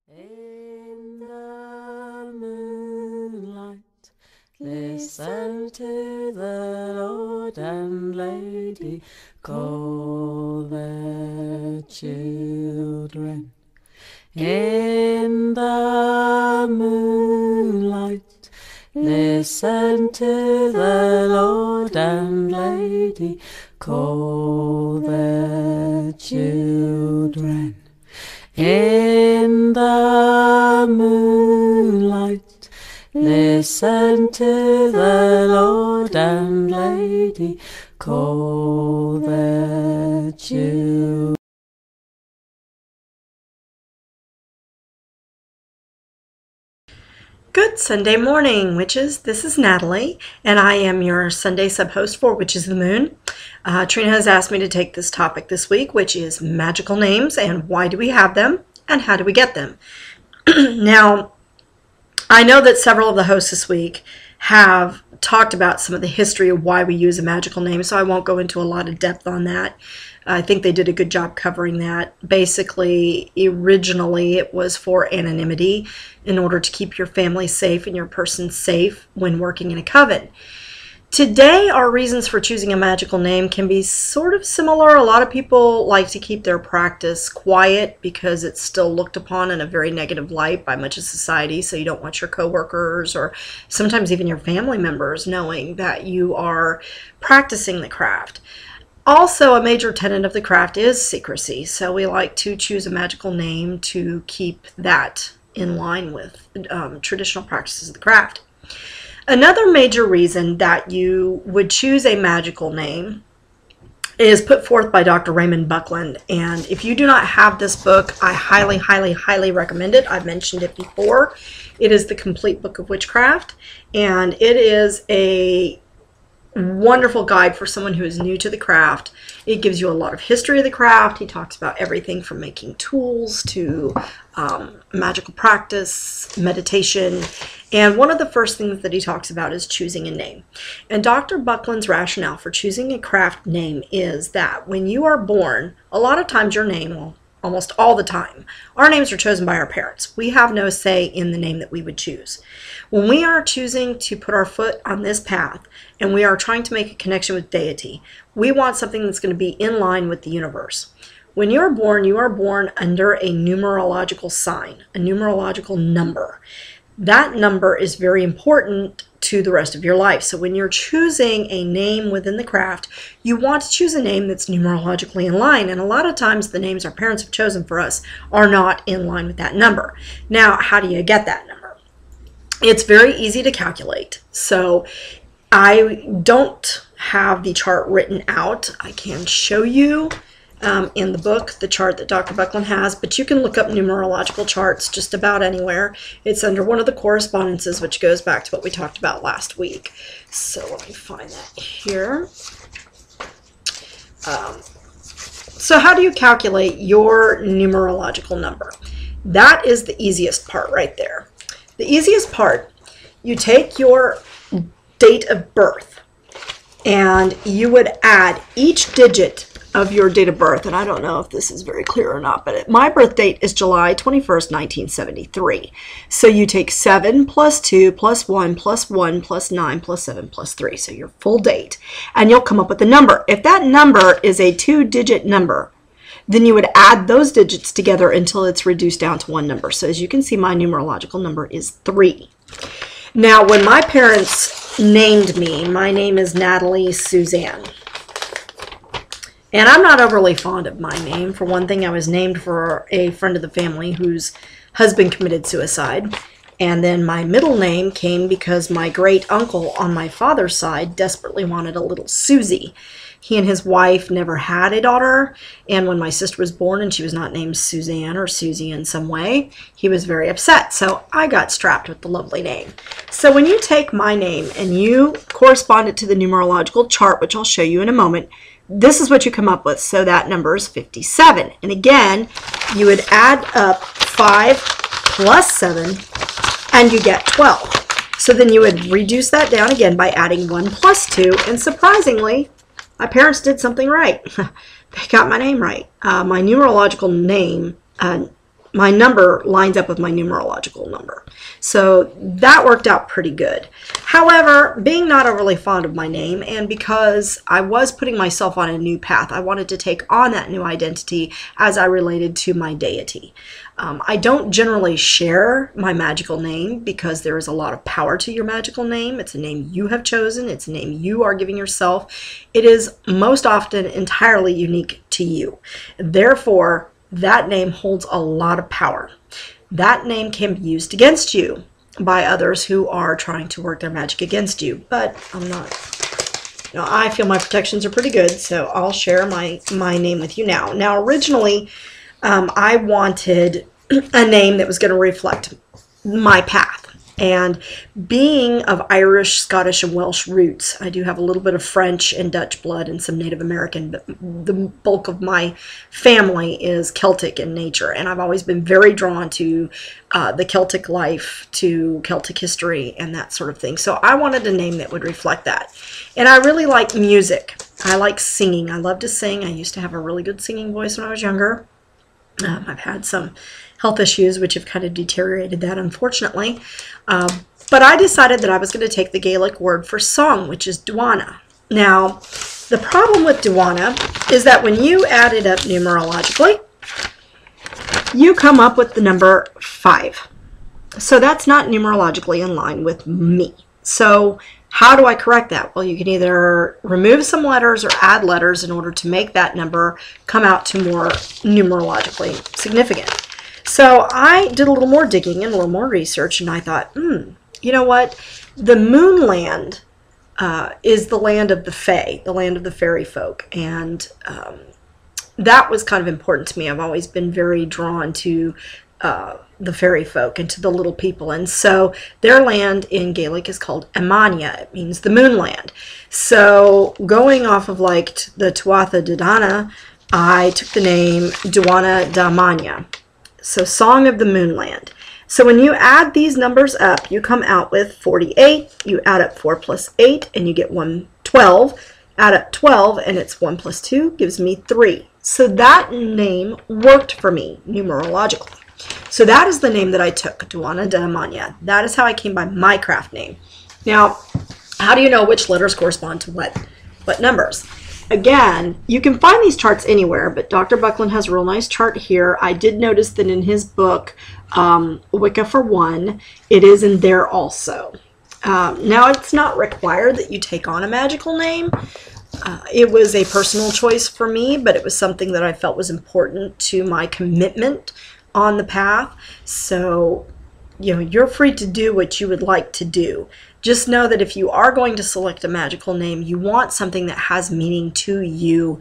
In the moonlight, listen to the Lord and Lady call their children. In the moonlight, listen to the Lord and Lady call their children. In the moonlight, listen to the Lord and Lady call their children. Good Sunday morning, witches. This is Natalie, and I am your Sunday sub-host for Witches of the Moon. Trina has asked me to take this topic this week, which is magical names and why do we have them and how do we get them. Now, I know that several of the hosts this week have talked about some of the history of why we use a magical name, so I won't go into a lot of depth on that. I think they did a good job covering that. Basically, originally it was for anonymity in order to keep your family safe and your person safe when working in a coven. Today, our reasons for choosing a magical name can be sort of similar. A lot of people like to keep their practice quiet because it's still looked upon in a very negative light by much of society, so you don't want your coworkers or sometimes even your family members knowing that you are practicing the craft. Also, a major tenet of the craft is secrecy, so we like to choose a magical name to keep that in line with traditional practices of the craft. Another major reason that you would choose a magical name is put forth by Dr. Raymond Buckland, and if you do not have this book, I highly, highly, highly recommend it. I've mentioned it before. It is the Complete Book of Witchcraft, and it is a wonderful guide for someone who is new to the craft. It gives you a lot of history of the craft. He talks about everything from making tools to magical practice, meditation, and one of the first things that he talks about is choosing a name. And Dr. Buckland's rationale for choosing a craft name is that when you are born, a lot of times your name, well, almost all the time, our names are chosen by our parents. We have no say in the name that we would choose. When we are choosing to put our foot on this path and we are trying to make a connection with deity, we want something that's going to be in line with the universe. When you are born under a numerological sign, a numerological number. That number is very important to the rest of your life. So when you're choosing a name within the craft, you want to choose a name that's numerologically in line. And a lot of times the names our parents have chosen for us are not in line with that number. Now, how do you get that number? It's very easy to calculate. So I don't have the chart written out. I can show you in the book the chart that Dr. Buckland has, but you can look up numerological charts just about anywhere. It's under one of the correspondences, which goes back to what we talked about last week. So let me find that here. So how do you calculate your numerological number? That is the easiest part right there. The easiest part, you take your date of birth and you would add each digit of your date of birth, and I don't know if this is very clear or not, but my birth date is July 21st, 1973. So you take 7 plus 2 plus 1 plus 1 plus 9 plus 7 plus 3, so your full date, and you'll come up with a number. If that number is a 2-digit number, then you would add those digits together until it's reduced down to one number. So as you can see, my numerological number is 3. Now, when my parents named me, my name is Natalie Suzanne. And I'm not overly fond of my name. For one thing, I was named for a friend of the family whose husband committed suicide. And then my middle name came because my great uncle on my father's side desperately wanted a little Susie. He and his wife never had a daughter, and when my sister was born and she was not named Suzanne or Susie in some way, he was very upset. So I got strapped with the lovely name. So when you take my name and you correspond it to the numerological chart, which I'll show you in a moment, this is what you come up with. So that number is 57. And again, you would add up 5 plus 7, and you get 12. So then you would reduce that down again by adding 1 plus 2, and surprisingly, my parents did something right. They got my name right. My numerological name my number lines up with my numerological number. So that worked out pretty good. However, being not overly fond of my name, and because I was putting myself on a new path, I wanted to take on that new identity as I related to my deity. I don't generally share my magical name because there is a lot of power to your magical name. It's a name you have chosen. It's a name you are giving yourself. It is most often entirely unique to you. Therefore, that name holds a lot of power. That name can be used against you by others who are trying to work their magic against you. But I'm not, I feel my protections are pretty good, so I'll share my name with you now. Now, originally, I wanted a name that was going to reflect my path. And being of Irish, Scottish, and Welsh roots, I do have a little bit of French and Dutch blood and some Native American, but the bulk of my family is Celtic in nature. And I've always been very drawn to the Celtic life, to Celtic history, and that sort of thing. So I wanted a name that would reflect that. And I really like music. I like singing. I love to sing. I used to have a really good singing voice when I was younger. I've had some health issues which have kind of deteriorated that, unfortunately. But I decided that I was going to take the Gaelic word for song, which is duana. Now, the problem with duana is that when you add it up numerologically, you come up with the number 5. So that's not numerologically in line with me. So how do I correct that? Well, you can either remove some letters or add letters in order to make that number come out to more numerologically significant. So I did a little more digging and a little more research, and I thought, you know what? The Moonland is the land of the Fae, the land of the fairy folk, and that was kind of important to me. I've always been very drawn to the fairy folk and to the little people, and so their land in Gaelic is called Amania. It means the Moonland. So going off of like the Tuatha De Danann, I took the name Duana da Amania. So Song of the Moonland. So when you add these numbers up, you come out with 48. You add up 4 plus 8 and you get 112. Add up 12 and it's 1 plus 2 gives me 3. So that name worked for me numerologically. So that is the name that I took, Duana da Amania. That is how I came by my craft name. Now, how do you know which letters correspond to what numbers? Again, you can find these charts anywhere, but Dr. Buckland has a real nice chart here. I did notice that in his book, Wicca for One, it is in there also. Now, it's not required that you take on a magical name. It was a personal choice for me, but it was something that I felt was important to my commitment on the path. So, you're free to do what you would like to do. Just know that if you are going to select a magical name, you want something that has meaning to you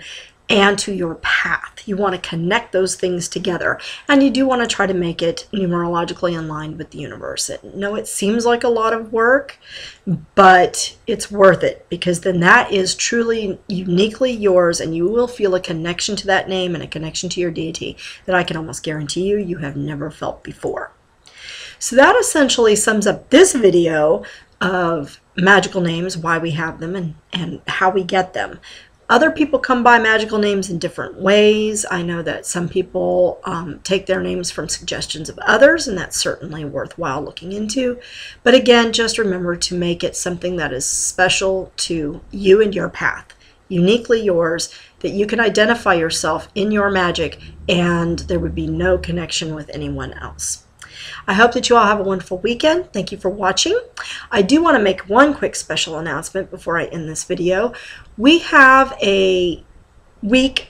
and to your path. You want to connect those things together, and you do want to try to make it numerologically in line with the universe. No, it seems like a lot of work, but it's worth it, because then that is truly uniquely yours, and you will feel a connection to that name and a connection to your deity that I can almost guarantee you have never felt before. So that essentially sums up this video of magical names, why we have them, and how we get them. Other people come by magical names in different ways. I know that some people take their names from suggestions of others, and that's certainly worthwhile looking into. But again, just remember to make it something that is special to you and your path, uniquely yours, that you can identify yourself in your magic, and there would be no connection with anyone else. I hope that you all have a wonderful weekend. Thank you for watching. I do want to make one quick special announcement before I end this video. We have a week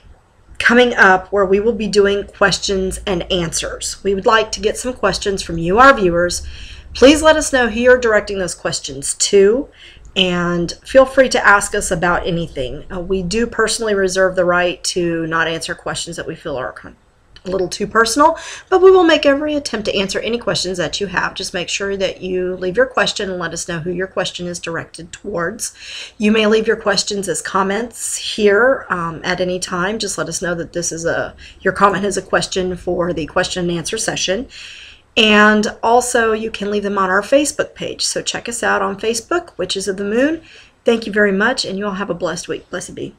coming up where we will be doing questions and answers. We would like to get some questions from you, our viewers. Please let us know who you're directing those questions to, and feel free to ask us about anything. We do personally reserve the right to not answer questions that we feel are a little too personal, but we will make every attempt to answer any questions that you have. Just make sure that you leave your question and let us know who your question is directed towards. You may leave your questions as comments here at any time. Just let us know that this is your comment is a question for the question and answer session. And also you can leave them on our Facebook page. So check us out on Facebook, Witches of the Moon. Thank you very much, and you all have a blessed week. Blessed be.